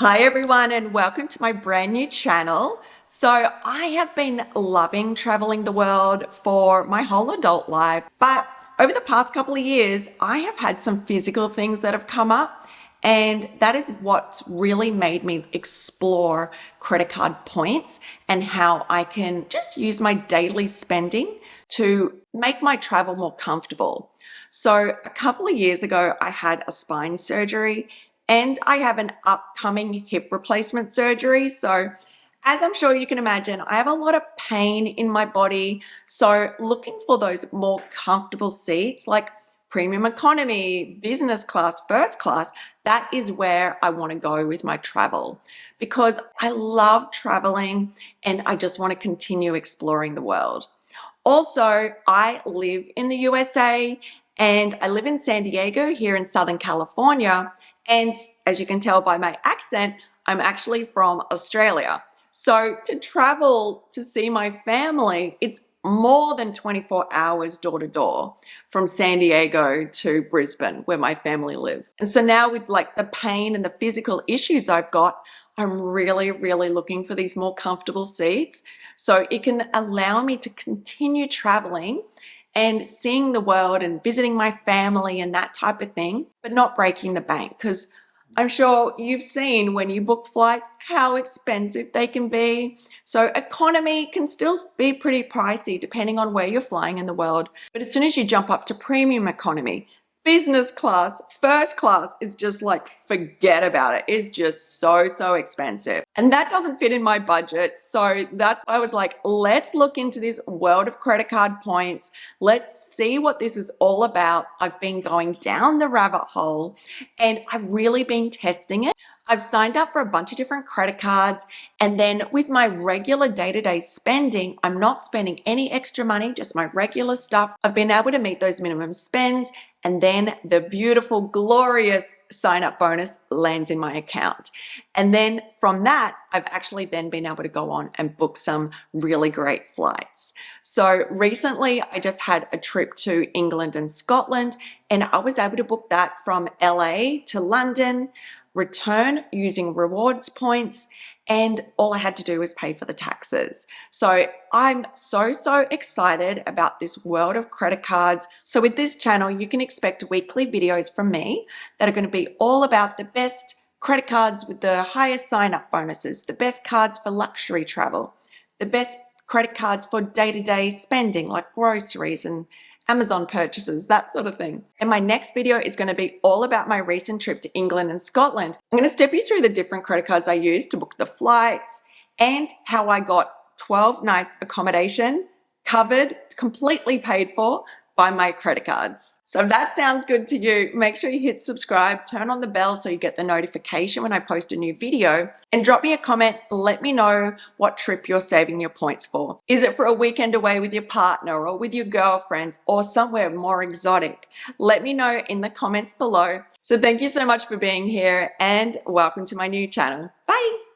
Hi everyone and welcome to my brand new channel. So I have been loving traveling the world for my whole adult life, but over the past couple of years, I have had some physical things that have come up, and that is what's really made me explore credit card points and how I can just use my daily spending to make my travel more comfortable. So a couple of years ago, I had a spine surgery and I have an upcoming hip replacement surgery. So as I'm sure you can imagine, I have a lot of pain in my body. So looking for those more comfortable seats like premium economy, business class, first class, that is where I want to go with my travel because I love traveling and I just want to continue exploring the world. Also, I live in the USA and I live in San Diego here in Southern California. And as you can tell by my accent, I'm actually from Australia. So to travel to see my family, it's more than 24 hours door to door from San Diego to Brisbane, where my family live. And so now with like the pain and the physical issues I've got, I'm really looking for these more comfortable seats so it can allow me to continue traveling and seeing the world and visiting my family and that type of thing, but not breaking the bank, because I'm sure you've seen when you book flights how expensive they can be. So economy can still be pretty pricey depending on where you're flying in the world. But as soon as you jump up to premium economy, business class, first class is just like, forget about it. It's just so expensive. And that doesn't fit in my budget. So that's why I was like, let's look into this world of credit card points. Let's see what this is all about. I've been going down the rabbit hole and I've really been testing it. I've signed up for a bunch of different credit cards, and then with my regular day-to-day spending, I'm not spending any extra money, just my regular stuff. I've been able to meet those minimum spends, and then the beautiful, glorious sign-up bonus lands in my account. And then from that, I've actually then been able to go on and book some really great flights. So recently, I just had a trip to England and Scotland, and I was able to book that from LA to London, return using rewards points, and all I had to do was pay for the taxes. So I'm so excited about this world of credit cards. So with this channel, you can expect weekly videos from me that are going to be all about the best credit cards with the highest sign-up bonuses, the best cards for luxury travel, the best credit cards for day-to-day spending like groceries and Amazon purchases, that sort of thing. And my next video is going to be all about my recent trip to England and Scotland. I'm going to step you through the different credit cards I used to book the flights and how I got 12 nights accommodation covered, completely paid for by my credit cards. So if that sounds good to you, make sure you hit subscribe, turn on the bell so you get the notification when I post a new video, and drop me a comment. Let me know what trip you're saving your points for. Is it for a weekend away with your partner or with your girlfriends or somewhere more exotic? Let me know in the comments below. So thank you so much for being here and welcome to my new channel. Bye.